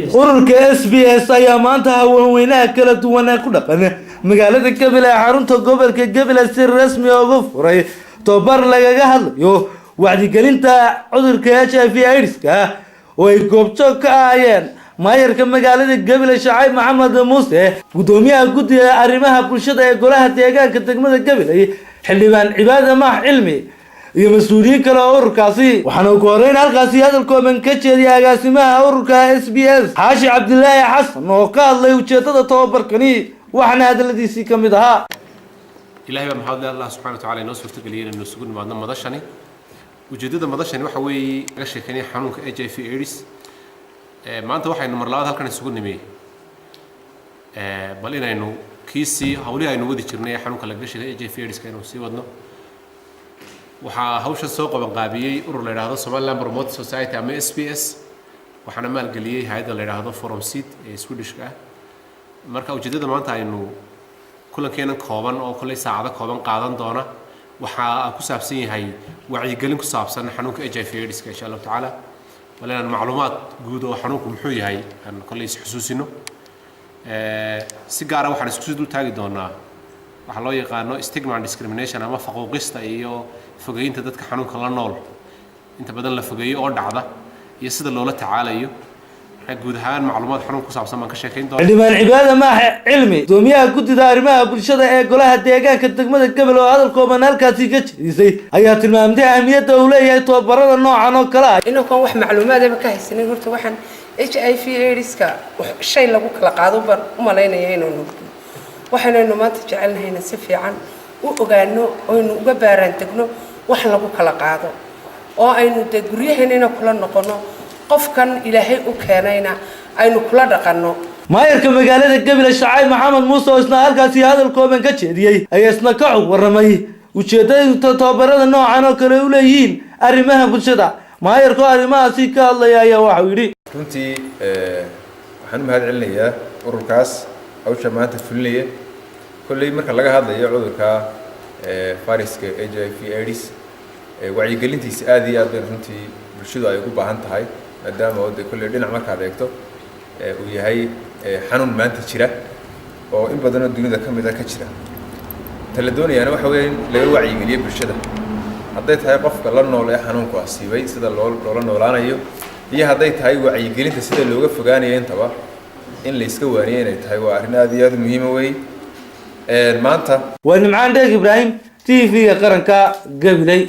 ururka SBS ayaa maanta haweenweynaha kala duwan ee ku dhaqan magaalada Gabil ee xarunta gobolka Gabil si rasmi ah ugu furay tababar lagaga hadlayo wacyigelinta cudurka HIV/AIDS-ka oo ay goobjoog ka ahayeen maayarka magaalada Gabil Shacayb Maxamed Muuse, gudoomiyaha guddiga arrimaha bulshada ee golaha deegaanka degmada Gabil, xildhibaan Cibaade Maax Cilmi iyo mas'uuliyiin kale oo ururkaasi. waxaana ugu horeyn halkaasi hadal kooban ka jeediyay agaasimaha ururka SBS Xaashi Cabdilaahi Xasan oo ka hadlay ujeedada tababarkani, waxaana hadaladiisii ka mid ahaa: ilaahay baa maxamed Allah subhanahu wa ta'ala inoo suurtageliyay inuu isugu nimaadno madashani. ujeedada madashani waxa weeye laga sheekeynay xanuunka HIV/AIDS. maanta waxaynu mar labaad halkan isugu nimay bal inaynu kiisii hawlihi aynu wadi jirnay xanuunka laga sheegay HIV/AIDS-ka inuu sii wadno. waxaa hawsha soo qaban qaabiyay urur la yiraahdo Somaliland Promote Society ama SBS, waxaana maalgeliyay hay'adda la yiraahdo Forum Seed ee Swedish-ka. marka ujeedada maanta aynu kulankeena kooban oo kulay saacado kooban qaadan doona waxa ku saabsan yahay wacyigelin ku saabsan xanuunka HIV/AIDS-ka insha Allah taala, walaan macluumaad guud oo xanuunku muxuu yahay aan kulay xusuusino. si gaar ah waxaan isku dul taagi doonaa waxa loo yaqaano stigma and discrimination ama faquuqista iyo fogeynta dadka xanuunka la nool inta badan la fogeeyo oo dhacda iyo sida loola tacaalayo. guud ahaan macluumaad xanuun ku saabsan ka sheekeyn doona xildhibaan Cibaade Maax Cilmi, gudoomiyaha guddiga arrimaha bulshada ee golaha deegaanka degmada Gabil oo hadal kooban halkaasi ka jeedisay, ayaa tilmaamtay ahmiyadda uu leeyahay tababarada noocan oo kale ah. inuu kan wax macluumaad ah ka haysanin horta waxaan HIV/AIDS-ka shay lagu kala qaado baan u maleynayay inuu waxaanaynu maanta jecelnahay si fiican u ogaano oo aynu uga baaraan tagno wax lagu kala qaado oo aynu dad guryaheena kula noqono qofkan Ilaahay u keenayna aynu kula dhaqanno. maayarka magaalada Gabil Shacayb Maxamed Muuse oo isna halkaasi hadal kooban ka jeediyay ayaa isna ka waramay ujeedada tababarada noocan oo kale u leeyihiin arrimaha bulshada. maayarku arrimahaasi ka hadlaya ayaa waxa uu yiri: runtii waxaan mahad celinayaa ururkaas hawsha maanta fulinaya. kullay marka laga hadlayo cudurka fayraska HIV/AIDS wacyigelintiisa aad iyo aad runtii bulshadu ay ugu baahan tahay, maadaama oo kullay dhinac marka aad eegto uu yahay xanuun maanta jira oo in badan oo dunida kamid ah ka jira. tala doonayana waxa weeye in laga wacyigeliyo bulshada hadday tahay qofka la nool ee xanuunku asiibay sida loola noolaanayo, iyo hadday tahay wacyigelinta sida looga fogaanayo intaba in la iska waaniyo inay tahay waa arrin aad iyo aad muhiim ah weey. maanta waa Nimcaan Deeg Ibraahim, TV-ga qaranka Gabiley.